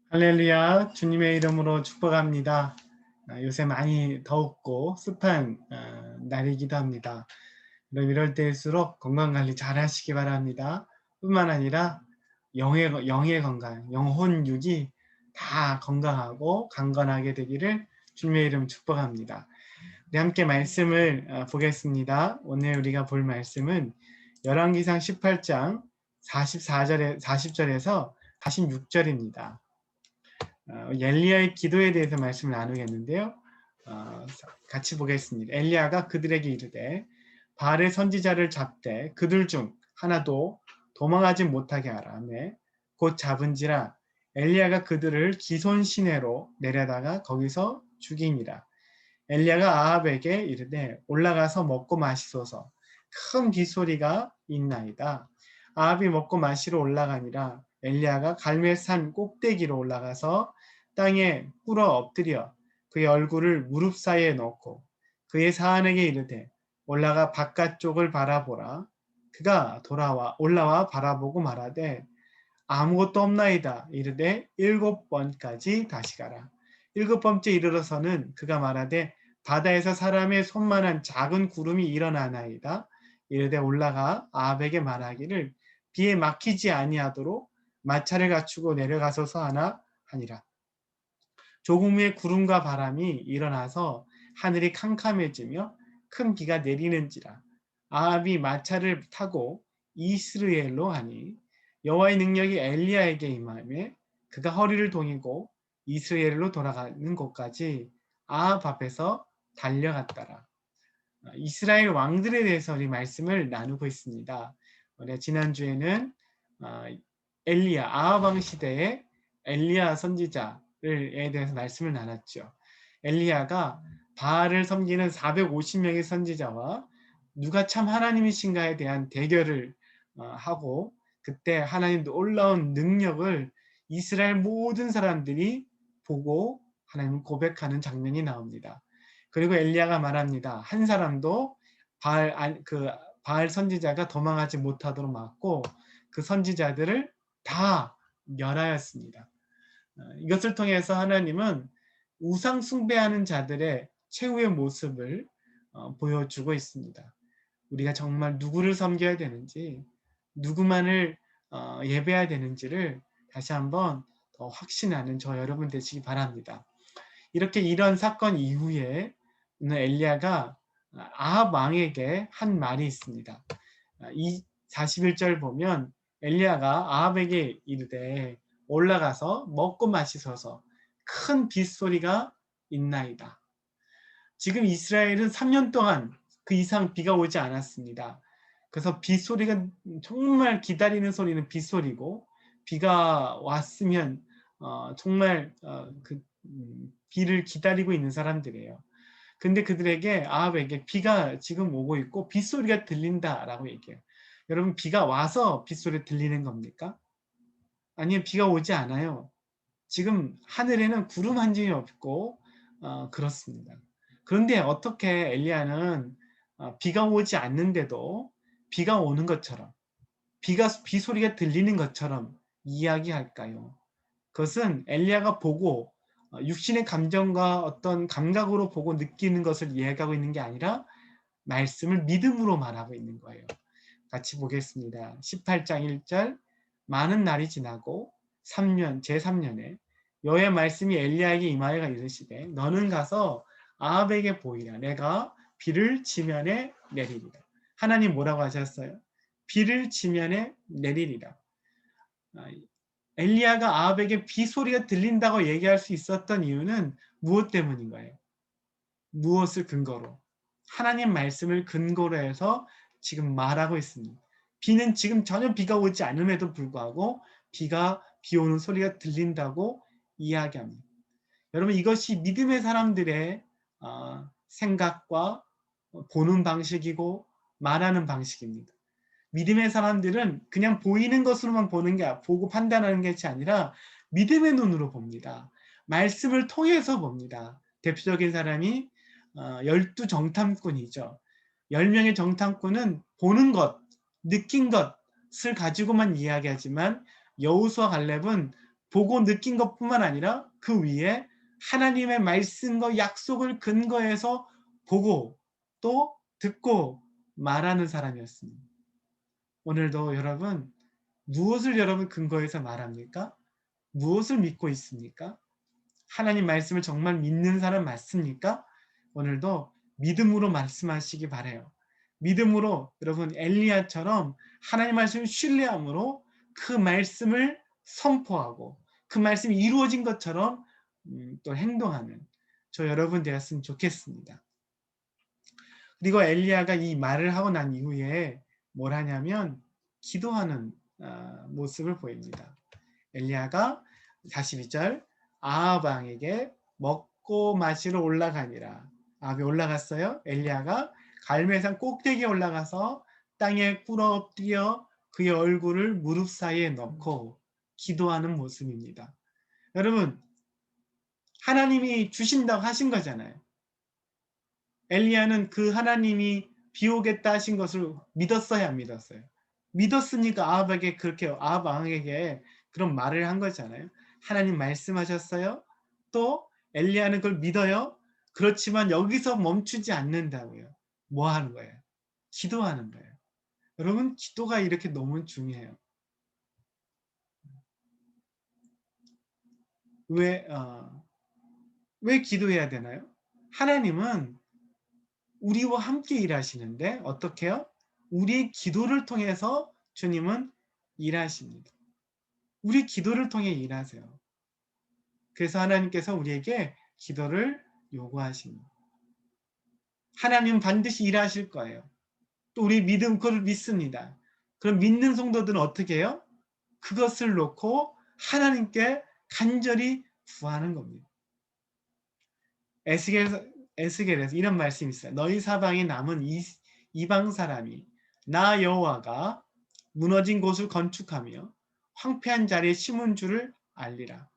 할렐루야, 주님의 이름으로 축복합니다. 요새 많이 덥고 습한 날이기도 합니다. 그럼 이럴 때일수록 건강관리 잘 하시기 바랍니다. 뿐만 아니라 영의 건강, 영혼육이 다 건강하고 강건하게 되기를 주님의 이름 축복합니다. 우리 함께 말씀을 보겠습니다. 오늘 우리가 볼 말씀은 열왕기상 18장 40절에서 46절입니다. 엘리야의 기도에 대해서 말씀을 나누겠는데요. 같이 보겠습니다. 엘리야가 그들에게 이르되 바알의 선지자를 잡되 그들 중 하나도 도망하지 못하게 하라 하매 곧 잡은지라 엘리야가 그들을 기손 시내로 내려다가 거기서 죽이니라. 엘리야가 아합에게 이르되 올라가서 먹고 마시소서. 큰 빗소리가 있나이다. 아합이 먹고 마시러 올라가니라. 엘리야가 갈멜산 꼭대기로 올라가서 땅에 꿇어 엎드려 그의 얼굴을 무릎 사이에 넣고 그의 사환에게 이르되 올라가 바깥쪽을 바라보라. 그가 올라와 바라보고 말하되 아무것도 없나이다. 이르되 7번까지 다시 가라. 7번째 이르러서는 그가 말하되 바다에서 사람의 손만한 작은 구름이 일어나나이다. 이르되 올라가 아합에게 말하기를 비에 막히지 아니하도록 마차를 갖추고 내려가소서 하나 하니라. 조금 후에 구름과 바람이 일어나서 하늘이 캄캄해지며 큰 비가 내리는지라. 아합이 마차를 타고 이스르엘로 하니 여호와의 능력이 엘리야에게 임하며 그가 허리를 동이고 이스라엘로 돌아가는 곳까지 아합 앞에서 달려갔더라. 이스라엘 왕들에 대해서 우리 말씀을 나누고 있습니다. 우리가 지난주에는 아합 왕 시대의 엘리야 선지자에 대해서 말씀을 나눴죠. 엘리야가 바알을 섬기는 450명의 선지자와 누가 참 하나님이신가에 대한 대결을 하고 그때 하나님 놀라운 능력을 이스라엘 모든 사람들이 보고 하나님을 고백하는 장면이 나옵니다. 그리고 엘리야가 말합니다. 한 사람도 바알 선지자가 도망하지 못하도록 막고 그 선지자들을 다 멸하였습니다. 이것을 통해서 하나님은 우상 숭배하는 자들의 최후의 모습을 보여주고 있습니다. 우리가 정말 누구를 섬겨야 되는지 누구만을 예배해야 되는지를 다시 한번 더 확신하는 저 여러분 되시기 바랍니다. 이렇게 이런 사건 이후에 엘리야가 아합 왕에게 한 말이 있습니다. 이 41절 보면 엘리야가 아합에게 이르되 올라가서 먹고 마시소서 큰 빗소리가 있나이다. 지금 이스라엘은 3년 동안 그 이상 비가 오지 않았습니다. 그래서 빗소리가 정말 기다리는 소리는 빗소리고 비가 왔으면 정말 비를 기다리고 있는 사람들이에요. 근데 그들에게 아합에게 비가 지금 오고 있고 빗소리가 들린다라고 얘기해요. 여러분 비가 와서 빗소리 들리는 겁니까? 아니면 비가 오지 않아요. 지금 하늘에는 구름 한 점이 없고 그렇습니다. 그런데 어떻게 엘리야는 비가 오지 않는데도 비가 오는 것처럼 비 소리가 들리는 것처럼 이야기할까요? 그것은 엘리야가 보고 육신의 감정과 어떤 감각으로 보고 느끼는 것을 이야기하고 있는 게 아니라 말씀을 믿음으로 말하고 있는 거예요. 같이 보겠습니다. 18장 1절 많은 날이 지나고 제3년에 여호와의 말씀이 엘리야에게 임하여가 이르시되 너는 가서 아합에게 보이라. 내가 비를 지면에 내리리라. 하나님 뭐라고 하셨어요? 비를 지면에 내리리라. 엘리야가 아합에게 비 소리가 들린다고 얘기할 수 있었던 이유는 무엇 때문인가요? 무엇을 근거로? 하나님 말씀을 근거로 해서 지금 말하고 있습니다. 비는 지금 전혀 비가 오지 않음에도 불구하고 비 오는 소리가 들린다고 이야기합니다. 여러분 이것이 믿음의 사람들의 생각과 보는 방식이고 말하는 방식입니다. 믿음의 사람들은 그냥 보이는 것으로만 보고 판단하는 것이 아니라 믿음의 눈으로 봅니다. 말씀을 통해서 봅니다. 대표적인 사람이 12정탐꾼이죠. 10명의 정탐꾼은 보는 것, 느낀 것을 가지고만 이야기하지만 여호수아 갈렙은 보고 느낀 것뿐만 아니라 그 위에 하나님의 말씀과 약속을 근거해서 보고 또 듣고 말하는 사람이었습니다. 오늘도 여러분 무엇을 여러분 근거해서 말합니까? 무엇을 믿고 있습니까? 하나님 말씀을 정말 믿는 사람 맞습니까? 오늘도 믿음으로 말씀하시기 바라요. 믿음으로 여러분 엘리야처럼 하나님 말씀을 신뢰함으로 그 말씀을 선포하고 그 말씀이 이루어진 것처럼 또 행동하는 저 여러분 되었으면 좋겠습니다. 그리고 엘리야가 이 말을 하고 난 이후에 뭘 하냐면 기도하는 모습을 보입니다. 엘리야가 42절 아합 왕에게 먹고 마시러 올라가니라. 아합이 올라갔어요. 엘리야가 갈멜산 꼭대기에 올라가서 땅에 꿇어 엎드려 그의 얼굴을 무릎 사이에 넣고 기도하는 모습입니다. 여러분 하나님이 주신다고 하신 거잖아요. 엘리야는 그 하나님이 비 오겠다 하신 것을 믿었어야 안 믿었어요. 믿었으니까 아합에게 그렇게 아합 왕에게 그런 말을 한 거잖아요. 하나님 말씀하셨어요. 또 엘리야는 그걸 믿어요. 그렇지만 여기서 멈추지 않는다고요. 뭐 하는 거예요? 기도하는 거예요. 여러분 기도가 이렇게 너무 중요해요. 왜, 왜 기도해야 되나요? 하나님은 우리와 함께 일하시는데 어떻게 해요? 우리의 기도를 통해서 주님은 일하십니다. 우리 기도를 통해 일하세요. 그래서 하나님께서 우리에게 기도를 요구하십니다. 하나님은 반드시 일하실 거예요. 또 우리 믿음 그걸 믿습니다. 그럼 믿는 성도들은 어떻게 해요? 그것을 놓고 하나님께 간절히 구하는 겁니다. 에스겔에서 이런 말씀이 있어요. 너희 사방에 남은 이방 사람이 나 여호와가 무너진 곳을 건축하며 황폐한 자리에 심은 줄을 알리라.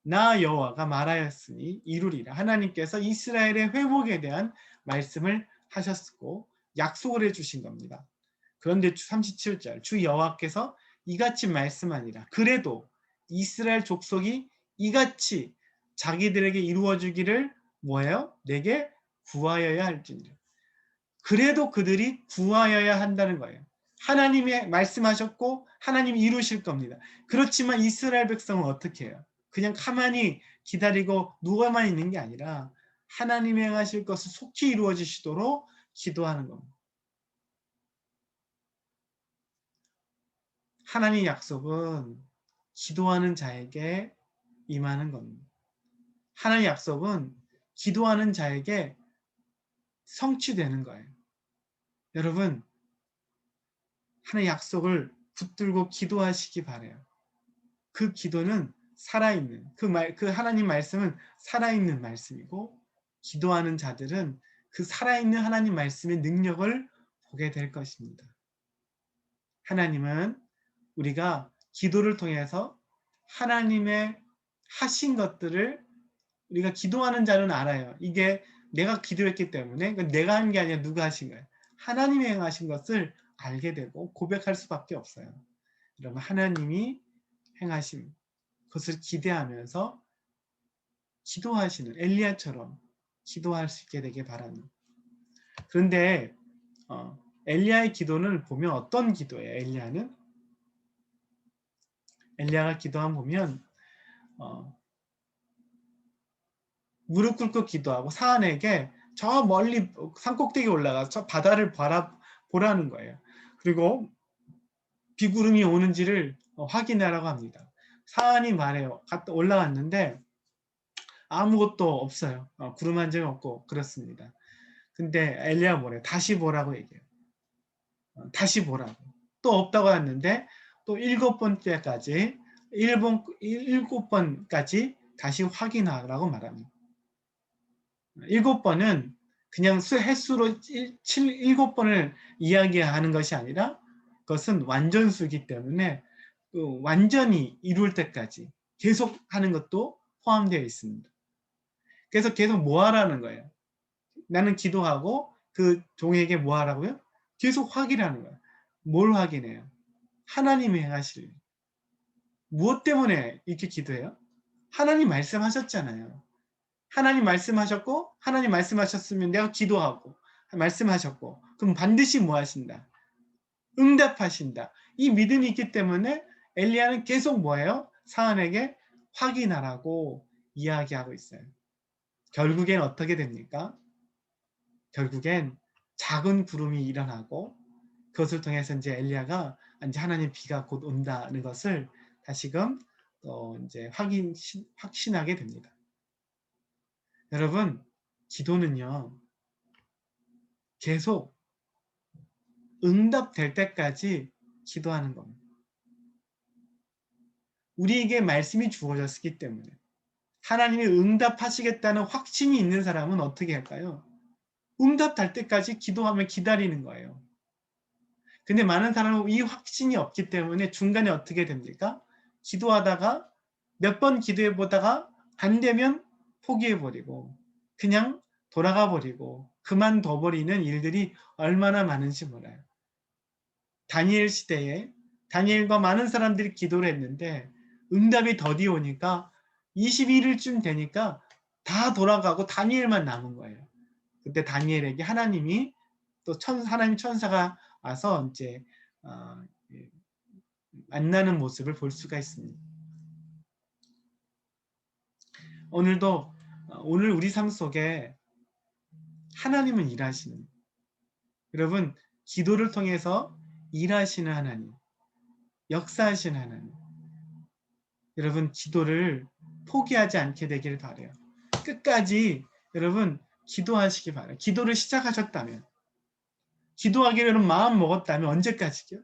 나 여호와가 말하였으니 이루리라. 하나님께서 이스라엘의 회복에 대한 말씀을 하셨고 약속을 해주신 겁니다. 그런데 37절 주 여호와께서 이같이 말씀하니라. 그래도 이스라엘 족속이 이같이 자기들에게 이루어주기를 뭐예요? 내게 구하여야 할지니라. 그래도 그들이 구하여야 한다는 거예요. 하나님이 말씀하셨고 하나님이 이루실 겁니다. 그렇지만 이스라엘 백성은 어떻게 해요? 그냥 가만히 기다리고 누워만 있는 게 아니라 하나님이 행하실 것을 속히 이루어지시도록 기도하는 겁니다. 하나님의 약속은 기도하는 자에게 임하는 겁니다. 하나님의 약속은 기도하는 자에게 성취되는 거예요. 여러분 하나님의 약속을 붙들고 기도하시기 바라요. 그 기도는 살아있는 그 하나님 말씀은 살아있는 말씀이고 기도하는 자들은 그 살아있는 하나님 말씀의 능력을 보게 될 것입니다. 하나님은 우리가 기도를 통해서 하나님의 하신 것들을 우리가 기도하는 자는 알아요. 이게 내가 기도했기 때문에 내가 한 게 아니라 누가 하신 거예요. 하나님이 행하신 것을 알게 되고 고백할 수밖에 없어요. 여러분 하나님이 행하신 것을 기대하면서 기도하시는 엘리야처럼 기도할 수 있게 되길 바랍니다. 그런데 엘리야의 기도를 보면 어떤 기도예요? 엘리야가 기도한 보면 무릎 꿇고 기도하고 사안에게 저 멀리 산꼭대기에 올라가서 저 바다를 보라는 거예요. 그리고 비구름이 오는지를 확인하라고 합니다. 사안이 말해요. 갔다 올라갔는데 아무것도 없어요. 구름 한 점이 없고 그렇습니다. 근데 엘리야 뭐래요? 다시 보라고 얘기해요. 다시 보라고. 또 없다고 했는데 또 7번째까지 7번까지 다시 확인하라고 말합니다. 7번은 그냥 횟수로 7번을 이야기하는 것이 아니라 그것은 완전수이기 때문에 완전히 이룰 때까지 계속 하는 것도 포함되어 있습니다. 그래서 계속 뭐 하라는 거예요? 나는 기도하고 그 종에게 뭐 하라고요? 계속 확인하는 거예요. 뭘 확인해요? 하나님이 행하실 일. 무엇 때문에 이렇게 기도해요? 하나님 말씀하셨잖아요. 하나님 말씀하셨고 하나님 말씀하셨으면 내가 기도하고 말씀하셨고 그럼 반드시 뭐 하신다? 응답하신다. 이 믿음이 있기 때문에 엘리야는 계속 뭐예요? 사안에게 확인하라고 이야기하고 있어요. 결국엔 어떻게 됩니까? 결국엔 작은 구름이 일어나고 그것을 통해서 이제 엘리야가 이제 하나님 비가 곧 온다는 것을 다시금 이제 확신하게 됩니다. 여러분, 기도는요, 계속 응답될 때까지 기도하는 겁니다. 우리에게 말씀이 주어졌기 때문에 하나님이 응답하시겠다는 확신이 있는 사람은 어떻게 할까요? 응답될 때까지 기도하며 기다리는 거예요. 근데 많은 사람은 이 확신이 없기 때문에 중간에 어떻게 됩니까? 기도하다가 몇 번 기도해 보다가 안 되면 포기해 버리고 그냥 돌아가 버리고 그만둬 버리는 일들이 얼마나 많은지 몰라요. 다니엘 시대에 다니엘과 많은 사람들이 기도를 했는데 응답이 더디 오니까 21일쯤 되니까 다 돌아가고 다니엘만 남은 거예요. 그때 다니엘에게 하나님이 또 하나님 천사가 와서 이제 어, 만나는 모습을 볼 수가 있습니다. 오늘도 오늘 우리 삶 속에 하나님은 일하시는 여러분 기도를 통해서 일하시는 하나님 역사하시는 하나님 여러분 기도를 포기하지 않게 되기를 바라요. 끝까지 여러분 기도하시기 바라요. 기도를 시작하셨다면 기도하기로 여러분 마음 먹었다면 언제까지요?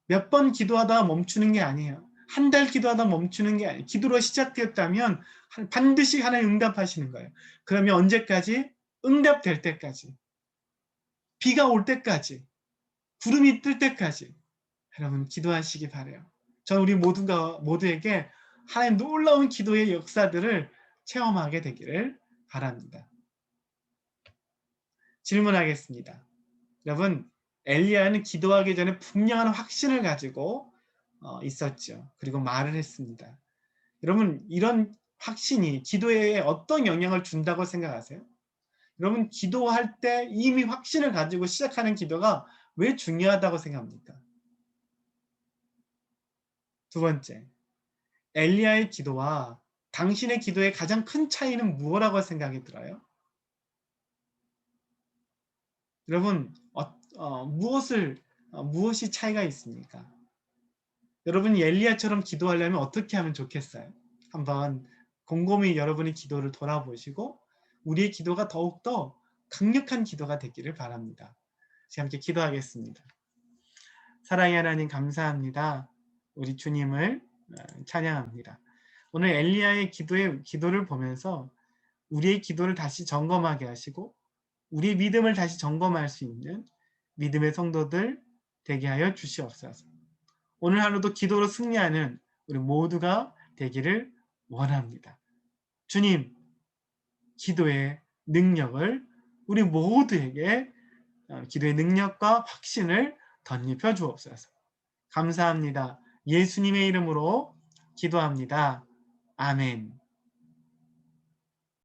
몇 번 기도하다가 멈추는 게 아니에요. 한 달 기도하다 멈추는 게 아니에요. 기도로 시작되었다면 반드시 하나님 응답하시는 거예요. 그러면 언제까지? 응답될 때까지. 비가 올 때까지. 구름이 뜰 때까지. 여러분 기도하시기 바라요. 저는 우리 모두에게 하나님 놀라운 기도의 역사들을 체험하게 되기를 바랍니다. 질문하겠습니다. 여러분 엘리야는 기도하기 전에 분명한 확신을 가지고 있었죠. 그리고 말을 했습니다. 여러분 이런 확신이 기도에 어떤 영향을 준다고 생각하세요? 여러분 기도할 때 이미 확신을 가지고 시작하는 기도가 왜 중요하다고 생각합니까? 두 번째, 엘리야의 기도와 당신의 기도의 가장 큰 차이는 무엇이라고 생각이 들어요? 여러분 무엇이 차이가 있습니까? 여러분이 엘리야처럼 기도하려면 어떻게 하면 좋겠어요? 한번 곰곰이 여러분의 기도를 돌아보시고 우리의 기도가 더욱더 강력한 기도가 되기를 바랍니다. 함께 기도하겠습니다. 사랑의 하나님 감사합니다. 우리 주님을 찬양합니다. 오늘 엘리야의 기도를 보면서 우리의 기도를 다시 점검하게 하시고 우리의 믿음을 다시 점검할 수 있는 믿음의 성도들 되게 하여 주시옵소서. 오늘 하루도 기도로 승리하는 우리 모두가 되기를 원합니다. 주님, 기도의 능력을 우리 모두에게 기도의 능력과 확신을 덧입혀 주옵소서. 감사합니다. 예수님의 이름으로 기도합니다. 아멘.